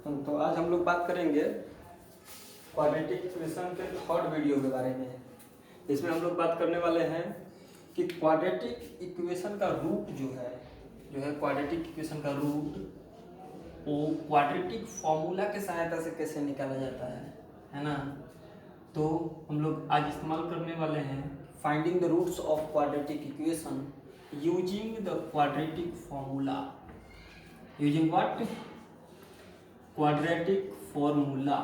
तो आज हम लोग बात करेंगे क्वाड्रेटिक इक्वेशन के थर्ड वीडियो के बारे में। इसमें हम लोग बात करने वाले हैं कि क्वाड्रेटिक इक्वेशन का रूट जो है क्वाड्रेटिक इक्वेशन का रूट वो क्वाड्रेटिक फॉर्मूला के सहायता से कैसे निकाला जाता है ना। तो हम लोग आज इस्तेमाल करने वाले हैं finding the roots of quadratic equation using the quadratic formula. Using what? Quadratic formula.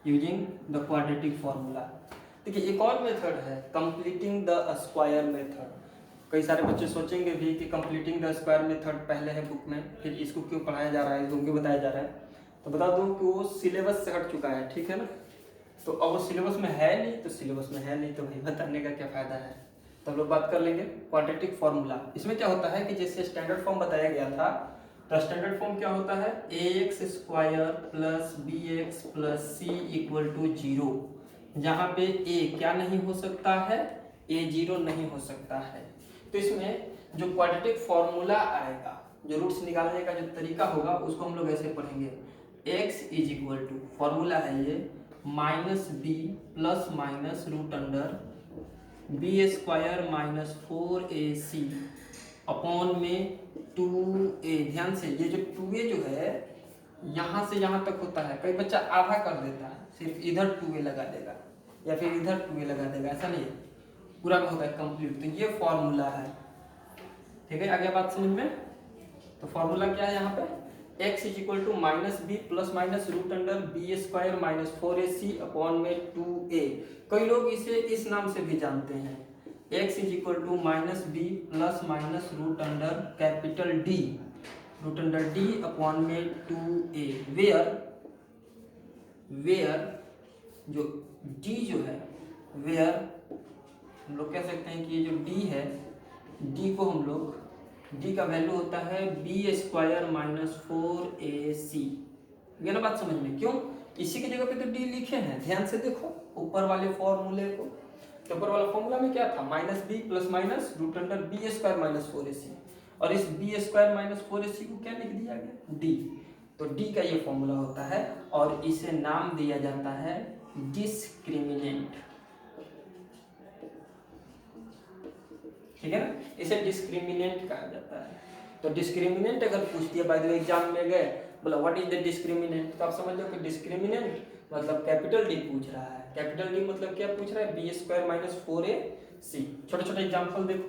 Using the quadratic formula. देखिए एक और मेथड है कंप्लीटिंग द स्क्वायर मेथड। कई सारे बच्चे सोचेंगे भी कि कंप्लीटिंग द स्क्वायर मेथड पहले है बुक में, फिर इसको क्यों पढ़ाया जा रहा है, इसको क्यों बताया जा रहा है। तो बता दूं कि वो सिलेबस से हट चुका है, ठीक है ना। तो अब वो सिलेबस में है नहीं, तो भाई बताने का क्या फायदा है। तो हम लोग बात कर लेंगे क्वाड्रेटिक फॉर्मूला। इसमें क्या होता है कि जैसे स्टैंडर्ड फॉर्म बताया गया था, तो स्टैंडर्ड फॉर्म क्या होता है, ax square plus bx plus c equal to 0, जहाँ पे a क्या नहीं हो सकता है, a 0 नहीं हो सकता है। तो इसमें जो क्वाड्रेटिक फॉर्मूला आएगा, जो रूट्स निकालने का जो तरीका होगा, उसको हम लोग ऐसे पढ़ेंगे। x is equal to, formula है ये, minus B plus minus root under b square minus 4ac upon में 2a। ध्यान से, ये जो 2a जो है यहाँ से यहाँ तक होता है। कई बच्चा आधा कर देता है, सिर्फ इधर 2a लगा देगा या फिर इधर 2a लगा देगा, ऐसा नहीं है, पूरा होता है कंप्लीट। तो ये फॉर्मूला है, ठीक है। आगे बात समझ में। तो फॉर्मूला क्या है यहाँ पे, x is equal to minus B plus minus root under b square minus 4ac upon में 2a। कई लोग इसे इस नाम से भी जानते हैं, x is equal to minus B plus minus root under capital D, root under D upon में 2a। वेयर जो D जो है, वेयर हम लोग कह सकते हैं कि ये जो D है, D को हम लोग, D का वैल्यू होता है बी स्क्वायर माइनस 4ac। ये ना बात समझ में, क्यों? इसी की जगह पे तो D लिखे हैं, ध्यान से देखो ऊपर वाले फॉर्मूले को। तो ऊपर वाला फॉर्मूला में क्या था, minus B plus minus root under b square minus 4ac, और इस बी स्क्वायर माइनस 4ac को क्या लिख दिया गया, D। तो D का ये फॉर्मूला होता है और इसे नाम दिया जाता है डिस्क्रिमिनेंट, ठीक है ना। इसे डिस्क्रिमिनेंट कहा जाता है। तो डिस्क्रिमिनेंट अगर पूछ दिया, बाय द वे एग्जाम में गए, बोला व्हाट इज द डिस्क्रिमिनेंट, तो आप समझ लो कि डिस्क्रिमिनेंट मतलब कैपिटल D पूछ रहा है। कैपिटल D मतलब क्या पूछ रहा है, बी स्क्वायर माइनस 4ac। छोटे छोटे एग्जाम्पल देखो,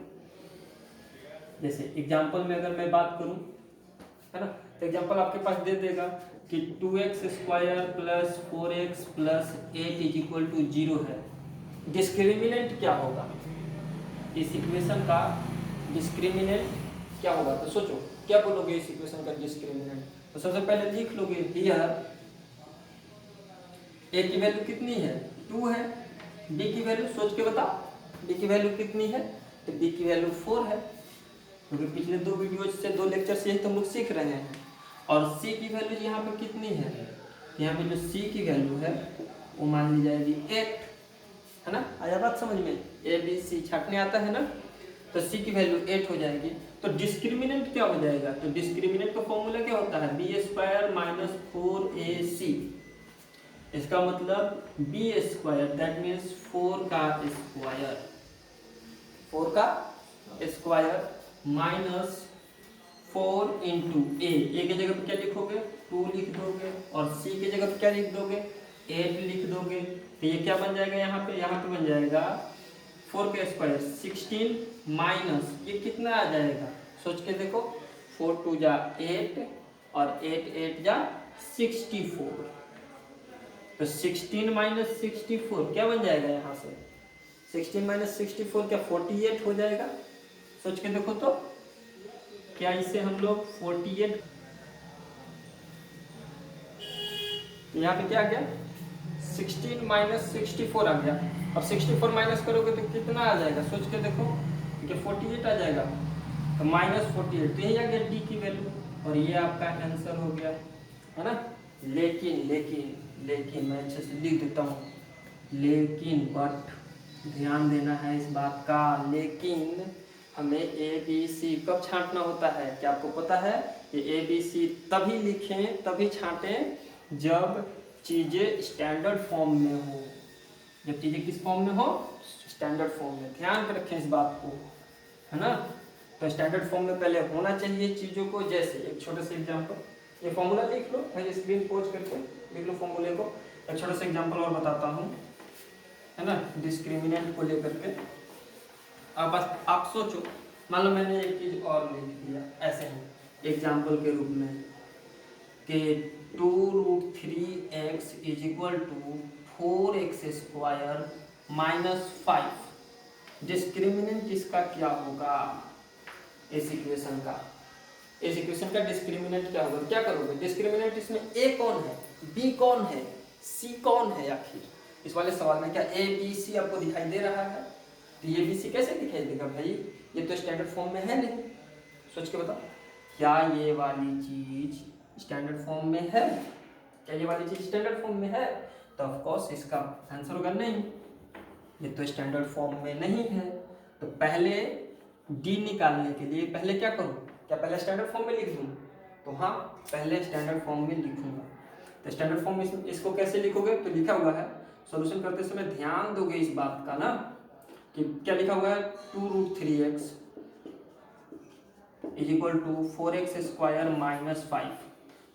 जैसे एग्जाम्पल में अगर मैं बात करूं, है ना, तो एग्जाम्पल आपके पास दे देगा कि 2x square plus 4x plus 8 is equal to 0 है। डिस्क्रिमिनेंट क्या होगा, इस इक्वेशन का डिस्क्रिमिनेंट क्या होगा। तो सोचो क्या बोलोगे इस इक्वेशन का डिस्क्रिमिनेंट। तो सबसे पहले लिख लोगे हियर a की वैल्यू कितनी है, 2 है। b की वैल्यू सोच के बता, b की वैल्यू कितनी है, तो b की वैल्यू 4 है, क्योंकि पिछले 2 वीडियो से 2 लेक्चर से हम लोग सीख रहे हैं। और c की वैल्यू यहाँ पे कितनी है, यहाँ पे जो c की वैल्यू है वो मान ली जाएगी 8, है ना। आया बात समझ में, ए बी सी छाटने आता है ना, तो c की वैल्यू 8 हो जाएगी। तो डिस्क्रिमिनेंट क्या हो जाएगा, तो डिस्क्रिमिनेंट का फॉर्मूला क्या होता है, बी स्क्वायर माइनस 4ac। इसका मतलब बी स्क्वायर दैट मीन्स 4 का स्क्वायर, 4 का स्क्वायर माइनस 4 इंटू ए की जगह पे क्या लिखोगे, 2 लिख दोगे, और c की जगह पे क्या लिख दोगे, 8 लिख दोगे। तो ये क्या बन जाएगा, यहाँ पे बन जाएगा 4 का स्क्वायर 16 माइनस ये कितना आ जाएगा, सोच के देखो, 4 2 जा 8 और 8 8 जा 64। तो 16 माइनस 64 क्या बन जाएगा, यहाँ से 16 माइनस 64 क्या 48 हो जाएगा। सोच के देखो तो क्या इसे हम लोग 48, यहाँ पे क्या आ गया, 16 माइनस 64 आ गया। अब 64 माइनस करोगे तो कितना आ जाएगा, सोच के देखो, कि 48 आ जाएगा। तो माइनस 48, तो यही आ गया D की वैल्यू, और ये आपका आंसर हो गया, है ना। लेकिन लेकिन लेकिन मैं अच्छे से लिख देता हूँ, लेकिन बट ध्यान देना है इस बात का, लेकिन हमें ए बी सी कब छांटना होता है, क्या आपको पता है, ये ABC तभी लिखें, तभी छांटें जब चीज़ें स्टैंडर्ड फॉर्म में हो। जब चीज़ें किस फॉर्म में हो? स्टैंडर्ड फॉर्म में। ध्यान में रखें इस बात को, है ना। तो स्टैंडर्ड फॉर्म में पहले होना चाहिए चीज़ों को। जैसे एक छोटा सा एग्जांपल, ये फॉर्मूला लिख लो भाई, स्क्रीन पॉज करके लिख लो फॉर्मूले को। एक छोटा सा एग्जांपल और बताता हूँ, है ना, डिस्क्रिमिनेंट को लेकर के। अब आप सोचो, मान लो मैंने एक चीज़ और लिख दिया ऐसे ही एग्जांपल के रूप में कि 2√3x = 4x² - 5। डिस्क्रिमिनेंट इसका क्या होगा? इस इक्वेशन का डिस्क्रिमिनेंट क्या होगा? क्या करोगे? डिस्क्रिमिनेंट इसमें ए कौन है, बी कौन है, सी कौन है? आखिर इस वाले सवाल में क्या ए बी सी आपको दिखाई दे रहा है? तो ये बी सी कैसे दिखाई देगा भाई? ये तो स्टैंडर्ड फॉर्म में है नहीं। सोच के बताओ, क्या ये वाली चीज स्टैंडर्ड फॉर्म में है? क्या ये वाली चीज स्टैंडर्ड फॉर्म में है? तो ऑफ कोर्स इसका आंसर होगा नहीं, ये तो स्टैंडर्ड फॉर्म में नहीं है। तो पहले डी निकालने के लिए पहले क्या करूँ? क्या पहले स्टैंडर्ड फॉर्म में लिख दूँ? तो हाँ, पहले स्टैंडर्ड फॉर्म में लिखूंगा। तो स्टैंडर्ड फॉर्म में इसको कैसे लिखोगे? तो लिखा हुआ है, सॉल्यूशन करते समय ध्यान दोगे इस बात का ना, कि क्या लिखा हुआ है? 2√3x = 4x² - 5।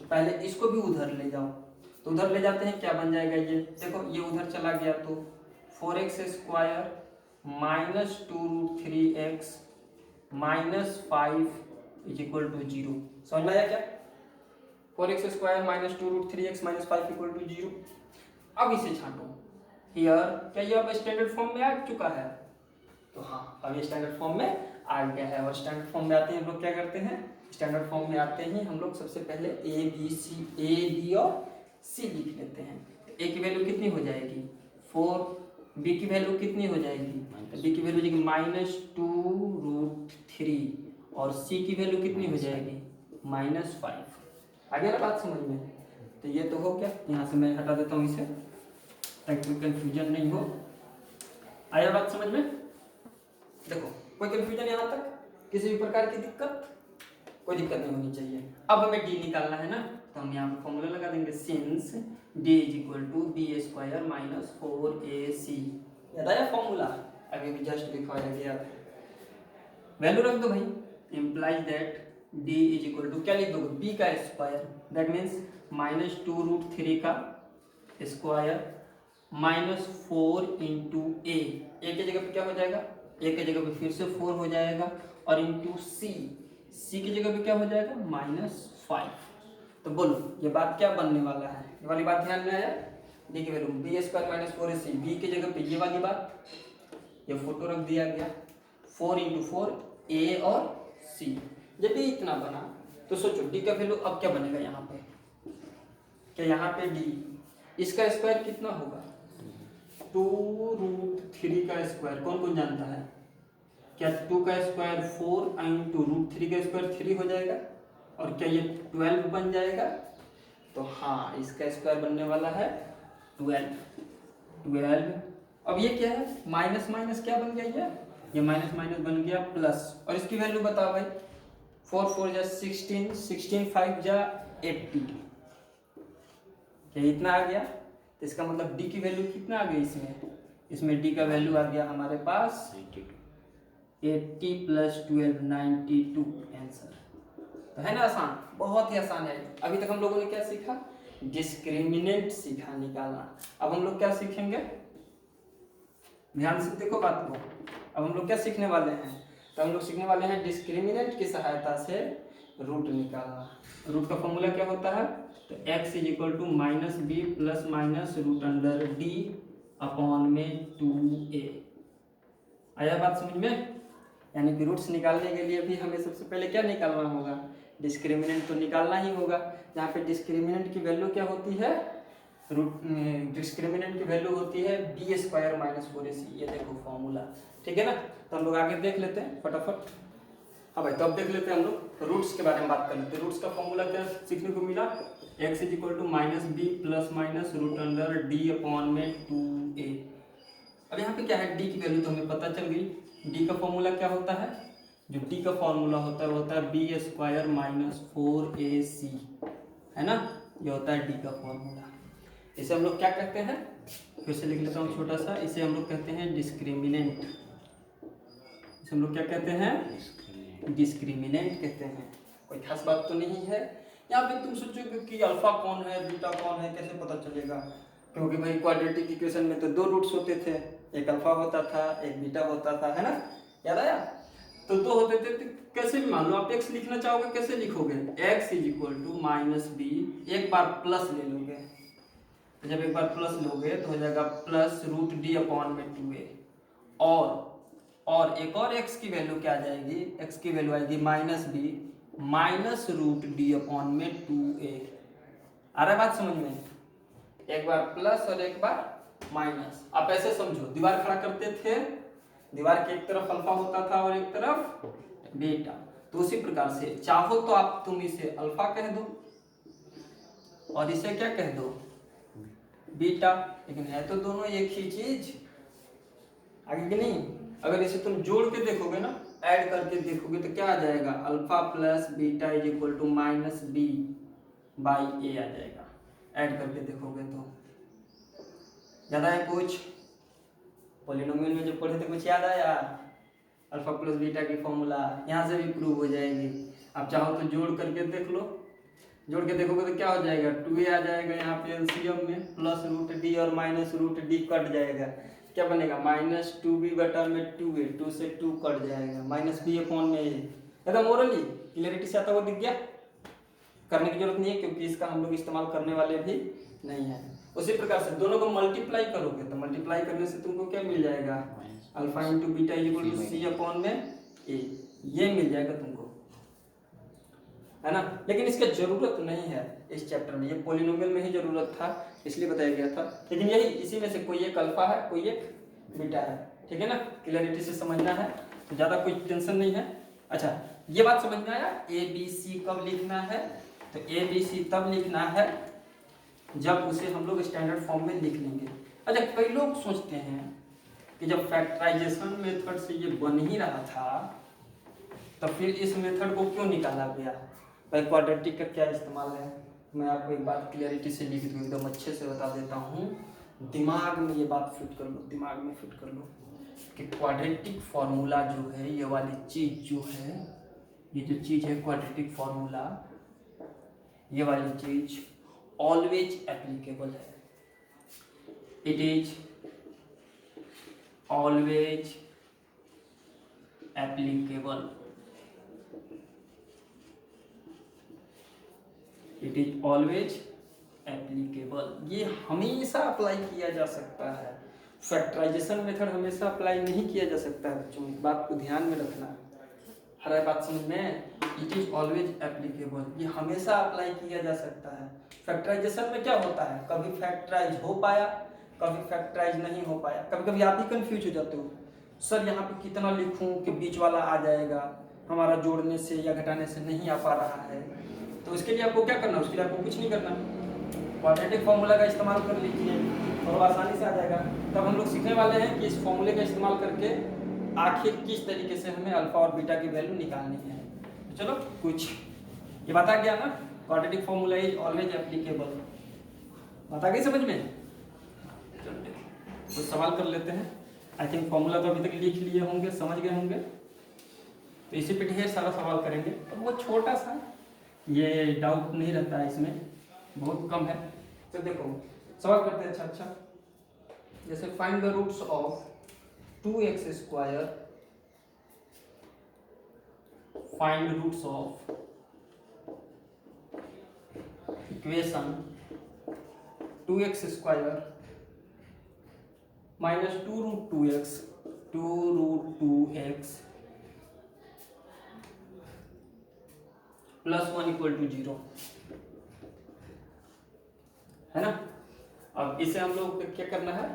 तो पहले इसको भी उधर ले जाओ। तो उधर ले जाते हैं, क्या बन जाएगा? ये देखो, ये उधर चला गया तो 4x² - 2√3x - 5 = 0। समझ में आया क्या? 4x² - 2√3x - 5 = 0। अब इसे छांटो हियर। क्या ये अब स्टैंडर्ड फॉर्म में आ चुका है? तो हाँ, अब ये स्टैंडर्ड फॉर्म में आ गया है। और स्टैंडर्ड फॉर्म में आते हैं हम लोग क्या करते हैं? स्टैंडर्ड फॉर्म में आते ही हम लोग सबसे पहले ए बी और सी लिख लेते हैं। ए की वैल्यू कितनी हो जाएगी? 4। बी की वैल्यू कितनी हो जाएगी? बी की वैल्यू हो जाएगी -2√3 और सी की वैल्यू कितनी हो जाएगी? -5। आ गया ना बात समझ में? तो ये तो हो गया। यहाँ से मैं हटा देता हूँ इसे ताकि कोई कंफ्यूजन नहीं हो। आया बात समझ में? देखो, कोई कंफ्यूजन यहाँ तक? किसी भी प्रकार की दिक्कत? कोई दिक्कत नहीं होनी चाहिए। अब हमें डी निकालना है ना, तो हम यहाँ पे फॉर्मूला लगा देंगे, सिंस d = b² - 4ac। याद आया फॉर्मूला? अभी भी जस्ट दिखाया गया। वैल्यू रख दो भाई, इम्प्लाइज दैट d = क्या लिख दोगे? b का स्क्वायर, दैट मीन्स -2√3 का स्क्वायर -4 × a। a की जगह पे क्या हो जाएगा? a की जगह पे फिर से 4 हो जाएगा और इंटू c की जगह पे क्या हो जाएगा? -5। तो बोलो ये बात क्या बनने वाला है? ये वाली बात ध्यान में आया? डी की वैल्यू b² - 4ac। b की जगह पे ये वाली बात, ये फोटो रख दिया गया, 4 × 4 a और c। जब भी इतना बना तो सोचो d का वैल्यू अब क्या बनेगा यहाँ पे? क्या यहाँ पे d, इसका स्क्वायर कितना होगा? 2√3 का स्क्वायर कौन कौन जानता है? क्या 2 का स्क्वायर 4 × √3 का स्क्वायर 3 हो जाएगा? और क्या ये 12 बन जाएगा? तो हाँ, इसका स्क्वायर बनने वाला है 12। अब ये क्या है? माइनस माइनस क्या बन गया? ये माइनस माइनस बन गया प्लस। और इसकी वैल्यू बताओ भाई। 4 4 जा 16, 16 5 जा 80। क्या इतना आ गया? तो इसका मतलब डी की वैल्यू कितना आ गई इसमें डी का वैल्यू आ गया हमारे पास 80 + 12 92 आंसर। तो है ना आसान? बहुत ही आसान है। अभी तक हम लोगों ने क्या सीखा? डिस्क्रिमिनेंट सीखा निकालना। अब हम लोग क्या सीखेंगे? ध्यान से देखो बात को। अब हम लोग क्या सीखने वाले हैं? तो हम लोग सीखने वाले हैं डिस्क्रिमिनेंट की सहायता से रूट निकालना। रूट का फॉर्मूला क्या होता है? तो x = -b ± √d/2a। आया बात समझ में? यानी कि रूट्स निकालने के लिए भी हमें सबसे पहले क्या निकालना होगा? डिस्क्रिमिनेंट तो निकालना ही होगा। जहाँ पे डिस्क्रिमिनेंट की वैल्यू क्या होती है? डिस्क्रिमिनेंट की वैल्यू होती है b² - 4ac। ये देखो फॉर्मूला, ठीक है ना? तो हम लोग आगे देख लेते हैं फटाफट। हाँ भाई, तो अब देख लेते हैं हम लोग रूट्स के बारे में बात कर लेते हैं। रूट्स का फॉर्मूला क्या सीखने को मिला? x = -b ± √d/2a। अब यहाँ पे क्या है? d की वैल्यू तो हमें पता चल गई। d का फॉर्मूला क्या होता है? जो डी का फॉर्मूला होता है वो होता है बी स्क्वायर माइनस 4ac, है ना, ये होता है डी का फॉर्मूला। इसे हम लोग क्या कहते हैं, फिर से लिख लेता हूँ छोटा सा, इसे हम लोग कहते हैं डिस्क्रिमिनेंट। इसे हम लोग क्या कहते हैं, डिस्क्रिमिनेंट कहते हैं। कोई खास बात तो नहीं है। यहाँ पे तुम सोचोगे कि अल्फा कौन है बीटा कौन है, कैसे पता चलेगा, क्योंकि भाई क्वाड्रेटिक इक्वेशन में तो 2 रूट्स होते थे, एक अल्फा होता था एक बीटा होता था, है ना, याद आया। तो 2 होते थे, तो कैसे भी मान लो आप x लिखना चाहोगे, कैसे लिखोगे, x is equal to minus b, एक बार प्लस ले लोगे, तो जब एक बार प्लस लोगे तो हो जाएगा प्लस रूट डी अपॉन में 2a, और एक और x की वैल्यू क्या आ जाएगी, x की वैल्यू आएगी minus B minus root d upon में 2a। आ रहा है बात समझ में, एक बार प्लस और एक बार माइनस। आप ऐसे समझो, दीवार खड़ा करते थे, दीवार के एक तरफ अल्फा होता था और एक तरफ बीटा, तो उसी प्रकार से चाहो तो आप तुम इसे अल्फा कह दो और इसे क्या कह दो, बीटा, लेकिन है तो दोनों एक ही चीज, आगे कि नहीं। अगर इसे तुम जोड़ के देखोगे ना, ऐड करके देखोगे तो क्या आ जाएगा, alpha plus beta is equal to minus b by a आ जाएगा। ऐड करके देखोगे तो याद आया कुछ, पॉलिनोमियल में जो पढ़े थे कुछ याद आया, अल्फा प्लस बीटा की फॉर्मूला यहाँ से भी प्रूव हो जाएगी। आप चाहो तो जोड़ करके देख लो, जोड़ के देखोगे तो क्या हो जाएगा, 2a आ जाएगा यहाँ पे एलसीएम में, प्लस रूट डी और माइनस रूट डी कट जाएगा, क्या बनेगा माइनस 2b बटा में 2a, 2 से 2 कट जाएगा, माइनस b अपॉन में a। एकदम ओरली क्लियरिटी से आता हुआ दिख गया, करने की जरूरत नहीं है क्योंकि इसका हम लोग इस्तेमाल करने वाले भी नहीं है। उसी प्रकार से दोनों को मल्टीप्लाई करोगे तो मल्टीप्लाई करने से तुमको क्या मिल जाएगा, alpha into beta equal to c upon में ए, ये मिल जाएगा तुमको, है ना। लेकिन इसका जरूरत नहीं है इस चैप्टर में, ये पॉलिनोमियल में ही जरूरत था इसलिए बताया गया था। लेकिन यही इसी में से कोई एक अल्फा है कोई एक बीटा है, ठीक है ना, क्लियरिटी से समझना है तो ज़्यादा कोई टेंशन नहीं है। अच्छा ये बात समझ में आया, ए बी सी कब लिखना है, तो ए बी सी तब लिखना है जब उसे हम लोग स्टैंडर्ड फॉर्म में लिख लेंगे। अच्छा कई लोग सोचते हैं कि जब फैक्टराइजेशन मेथड से ये बन ही रहा था तो फिर इस मेथड को क्यों निकाला गया, भाई क्वाड्रेटिक का क्या इस्तेमाल है। मैं आपको एक बात क्लियरिटी से लिख दूँ, एकदम अच्छे से बता देता हूँ, दिमाग में ये बात फिट कर लो, दिमाग में फिट कर लो कि क्वाड्रेटिक फार्मूला जो है, ये वाली चीज़ जो है, ये जो चीज़ है क्वाड्रेटिक फार्मूला, ये वाली चीज़ ऑलवेज एप्लीकेबल है, it is always applicable, it is always applicable, ये हमेशा अप्लाई किया जा सकता है। फैक्टराइजेशन मेथड हमेशा अप्लाई नहीं किया जा सकता है बच्चों, इस बात को ध्यान में रखना है, हर बात समझ में, इट इज ऑलवेज एप्लीकेबल, ये हमेशा अप्लाई किया जा सकता है। फैक्टराइजेशन में क्या होता है, कभी फैक्टराइज हो पाया कभी फैक्टराइज नहीं हो पाया, कभी कभी आप ही कंफ्यूज हो जाते हो, सर यहाँ पे कितना लिखूं कि बीच वाला आ जाएगा, हमारा जोड़ने से या घटाने से नहीं आ पा रहा है। तो इसके लिए आपको क्या करना है, उसके लिए आपको कुछ नहीं करना, क्वाड्रेटिक फार्मूला का इस्तेमाल कर लीजिए और आसानी से आ जाएगा। तब हम लोग सीखने वाले हैं कि इस फॉर्मूले का इस्तेमाल करके आखिर किस तरीके से हमें अल्फा और बीटा की वैल्यू निकालनी है। तो चलो कुछ ये बता गया ना, quadratic formula is always applicable, बता गई समझ में। कुछ सवाल कर लेते हैं, आई थिंक फार्मूला तो अभी तक लिख लिए होंगे, समझ गए होंगे, तो इसी पे ढेर सारा सवाल करेंगे और वो छोटा सा, ये डाउट नहीं रहता है इसमें, बहुत कम है। तो देखो सवाल करते हैं, अच्छा जैसे find the roots of 2x square, find roots of equation 2x square minus 2 root 2x plus 1 equal to 0, है ना। अब इसे हम लोग क्या करना है,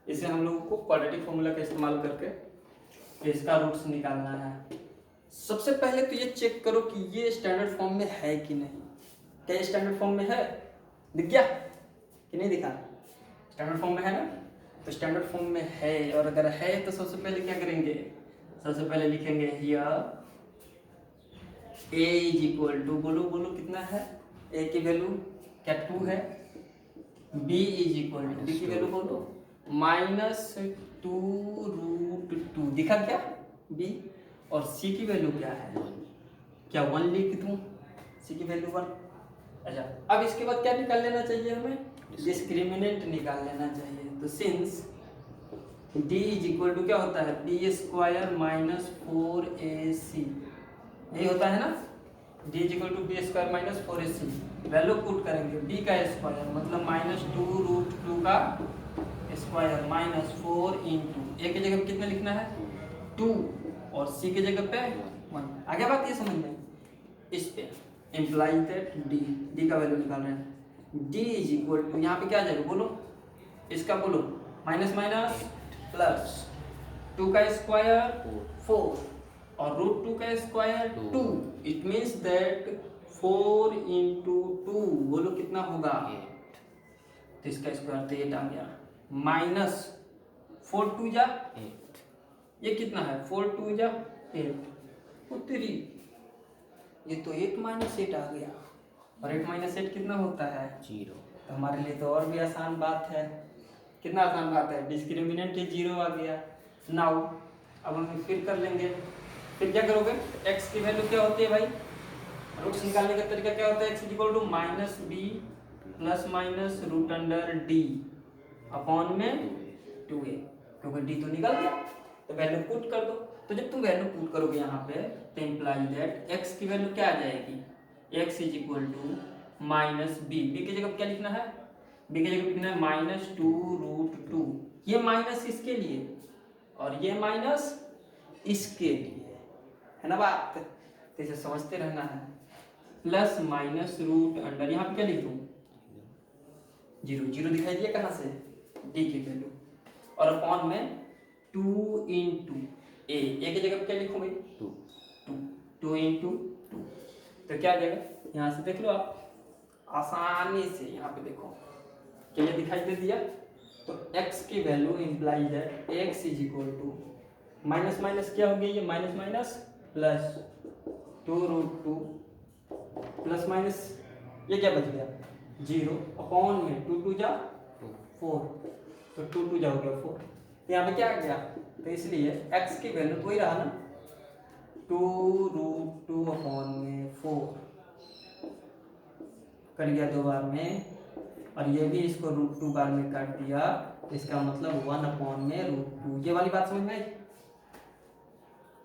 इसे हम लोगों को क्वाड्रेटिक फॉर्मूला का इस्तेमाल करके इसका रूट्स निकालना है। सबसे पहले तो ये चेक करो कि ये स्टैंडर्ड फॉर्म में है कि नहीं, क्या ये स्टैंडर्ड फॉर्म में है, दिख गया कि नहीं दिखा, स्टैंडर्ड फॉर्म में है ना, तो स्टैंडर्ड फॉर्म में है, और अगर है तो सबसे पहले क्या करेंगे, सबसे पहले लिखेंगे here a is equal to, बोलो बोलो कितना है, a की वैल्यू क्या 2 है, b is equal to, b की वैल्यू बोलो -2√2, दिखा क्या b, और c की वैल्यू क्या है, क्या 1 लिख दूं, c की वैल्यू 1। अच्छा अब इसके बाद क्या निकाल लेना चाहिए हमें, डिस्क्रिमिनेंट निकाल लेना चाहिए। तो since d is equal to क्या होता है, b स्क्वायर माइनस 4ac, यही होता है ना, d is equal to b square minus 4ac, value put करेंगे b का स्क्वायर मतलब -2√2 का स्क्वायर माइनस 4 इंटू a की जगह पे कितना लिखना है 2 और c की जगह पे 1। आगे बात ये समझ में, इस पे इम्प्लाइज दैट d का वैल्यू निकाल रहे हैं, d इज इक्वल टू यहाँ पे क्या आ जाएगा बोलो, इसका बोलो माइनस माइनस प्लस 2 का स्क्वायर 4 और √2 का square 2, it means that 4 into 2 बोलो कितना होगा 8, तो इसका स्क्वायर तो 8 आ गया, माइनस 4 2 जा 8, ये कितना है 4 2 जा 8, 3, ये तो 8 माइनस 8 आ गया, और 8 माइनस 8 कितना होता है 0। तो हमारे लिए तो और भी आसान बात है, कितना आसान बात है, डिस्क्रिमिनेंट 0 आ गया। नाउ अब हम फिर कर लेंगे, फिर क्या करोगे, x की वैल्यू क्या होती है भाई, रूट्स निकालने का तरीका क्या होता है, x equal to -b plus minus √d upon में 2a, क्योंकि d तो निकल गया तो वैल्यू पुट कर दो। तो जब तुम वैल्यू पुट करोगे यहाँ पे तो इम्प्लाई दैट x की वैल्यू क्या आ जाएगी, x is equal to -b, b की जगह क्या लिखना है, b की जगह लिखना है -2√2, ये माइनस इसके लिए और ये माइनस इसके लिए, है ना बात, तो इसे समझते रहना है, प्लस माइनस रूट अंडर, यहाँ पे क्या लिख दूं 0, 0 दिखाई दिया कहाँ से, d की वैल्यू, और अपॉन में 2 इंटू a की जगह पे क्या लिखूं भाई 2 इंटू 2, तो क्या आ जाएगा, यहाँ से देख लो आप आसानी से, यहाँ पे देखो क्या ये दिखाई दे दिया, तो x की value imply that x is equal to minus minus क्या हो गया, ये minus minus plus 2√2 plus minus ये क्या बच गया 0 अपॉन में 2 2 जा 4, तो 2 2 जा हो गया 4, तो यहाँ पे क्या आ गया, तो इसलिए x की वैल्यू वही रहा ना 2√2 अपॉन में 4 कट गया 2 बार में, और ये भी इसको √2 बार में काट दिया, इसका मतलब 1 अपॉन में √2, ये वाली बात समझ में आई,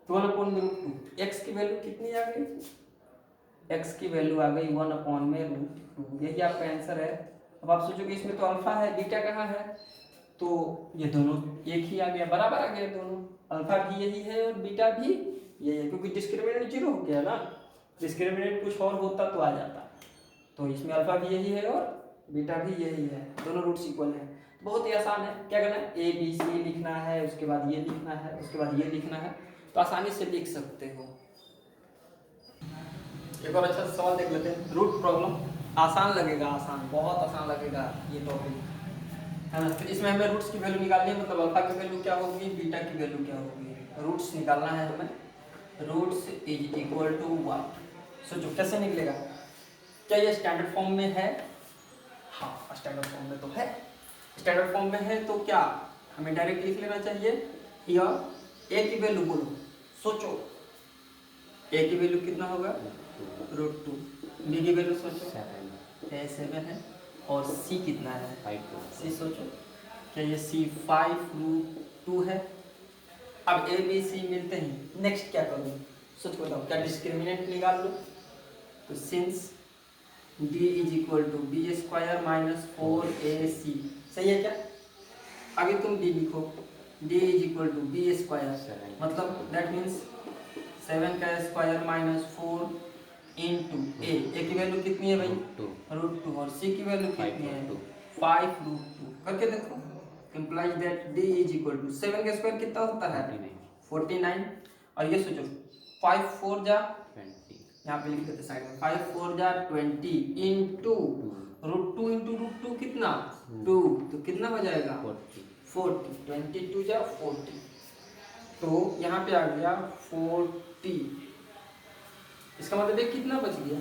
1 अपॉन में √2, x की वैल्यू कितनी आ गई, x की वैल्यू आ गई 1 अपॉन में √2, यही आपका आंसर है। अब आप सोचोगे इसमें तो अल्फा है बीटा कहाँ है, तो ये दोनों एक ही आ गया, बराबर आ गया दोनों, अल्फा भी यही है और बीटा भी यही है, क्योंकि डिस्क्रिमिनेंट 0 हो गया ना, डिस्क्रिमिनेंट कुछ और होता तो आ जाता, तो इसमें अल्फा भी यही है और बीटा भी यही है, दोनों रूट्स इक्वल हैं। बहुत ही आसान है, क्या करना है a b c लिखना है, उसके बाद ये लिखना है, उसके बाद ये लिखना है, तो आसानी से लिख सकते हो। एक और अच्छा सवाल देख लेते हैं, रूट प्रॉब्लम, आसान लगेगा, आसान बहुत आसान लगेगा ये टॉपिक, है ना। तो इसमें हमें रूट्स की वैल्यू निकालनी है, मतलब अल्फा की वैल्यू क्या होगी, बीटा की वैल्यू क्या होगी, रूट्स निकालना है हमें, roots is equal to what, सोचो कैसे निकलेगा, क्या ये स्टैंडर्ड फॉर्म में है, हाँ स्टैंडर्ड फॉर्म में तो है, स्टैंडर्ड फॉर्म में है तो क्या हमें डायरेक्ट लिख लेना चाहिए, या a की वैल्यू बोलो, सोचो a की वैल्यू कितना होगा √2, b की वैल्यू सोचो 7 है, और c कितना है 5, c सोचो क्या ये c 5√2 है। अब a b c मिलते हैं, नेक्स्ट क्या करूँ, सोच बताओ, क्या डिस्क्रिमिनेंट निकाल लो, तो since d is equal to b square minus 4ac, सही है क्या, आगे तुम d लिखो, d is equal to b square मतलब दैट मीन्स 7 का स्क्वायर माइनस 4 इंटू a की वैल्यू कितनी है भाई √2, और c की वैल्यू कितनी है 5√2, करके देखो, implies that d is equal to 7 का स्क्वायर कितना होता है 49, और ये सोचो 5 4 जा 20, यहाँ पे लिख देते साइड में 5 4 जा 20 इंटू √2 इंटू √2 कितना 2, तो कितना हो जाएगा 40, 22 जा 40, तो यहाँ पे आ गया 40, इसका मतलब ये कितना बच गया,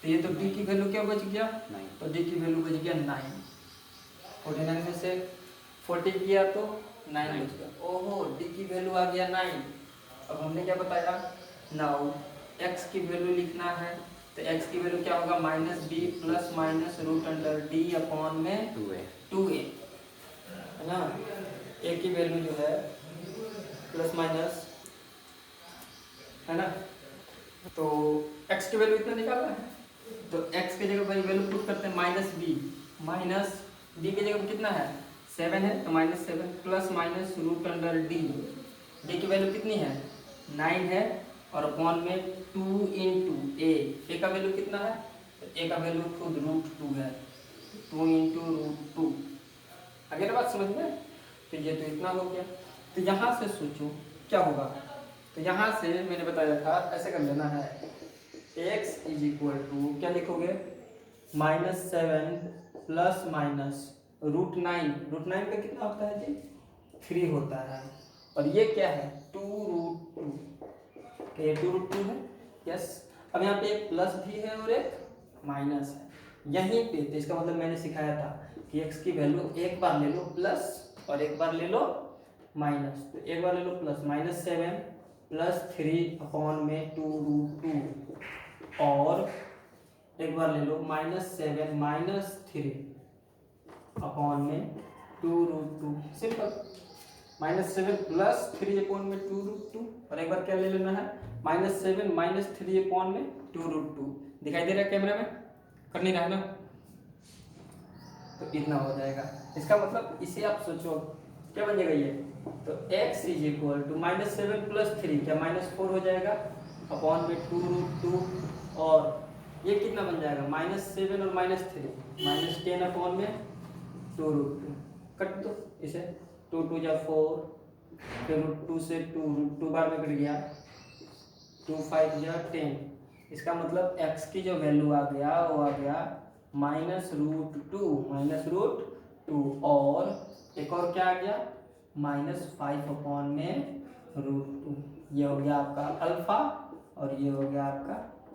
तो ये तो डी की वैल्यू क्या बच गया, तो डी की वैल्यू बच गया 9। 49 में से 40 किया तो 9 बच गया। ओहो, डी की वैल्यू आ गया 9। अब हमने क्या बताया, नाउ एक्स की वैल्यू लिखना है, तो एक्स की वैल्यू क्या होगा, minus B plus minus root under D upon में 2a, है ना। ए की वैल्यू जो है प्लस माइनस, है ना, तो x की वैल्यू इतना निकालना है, तो x की जगह भाई वैल्यू पुट करते हैं माइनस बी की जगह कितना है 7 है, तो -7 plus minus root under D की वैल्यू कितनी है 9 है, और अपॉन में 2 इंटू ए का वैल्यू कितना है, तो ए का वैल्यू खुद √2 है, 2 इंटू √2। अगर बात समझ में, तो ये तो इतना हो गया। तो यहाँ से सोचो क्या होगा, तो यहाँ से मैंने बताया था ऐसे कर लेना है, x इज इक्वल टू क्या लिखोगे, -7 प्लस माइनस √9 का कितना होता है जी 3 होता है, और ये क्या है 2√2, तो ये 2√2 है, यस। अब यहाँ पे एक प्लस भी है और एक माइनस है यहीं पे, तो इसका मतलब मैंने सिखाया था कि x की वैल्यू एक बार ले लो प्लस और एक बार ले लो माइनस, तो एक बार ले लो प्लस -7 प्लस 3 अपॉन में 2√2, और एक बार ले लो -7 माइनस 3 अपॉन में 2√2, सिंपल। -7 प्लस 3 अपॉन में 2√2, और एक बार क्या ले लेना है -7 माइनस 3 अपॉन में 2√2। दिखाई दे रहा है कैमरा में, कर नहीं रहा है ना, तो इतना हो जाएगा। इसका मतलब इसे आप सोचो क्या बन जाएगा ये, तो x is equal to -7 plus 3 क्या -4 हो जाएगा अपॉन में 2√2, और ये कितना बन जाएगा -7 और -3 -10 अपॉन में 2√2, कट दो इसे, 2 2 जा 4, फिर √2 से 2 बार में कट गया, 2 5 जा 10। इसका मतलब x की जो वैल्यू आ गया वो आ गया -√2, और एक और क्या आ गया -5 अपॉन में √2। ये हो गया आपका अल्फा और ये हो गया आपका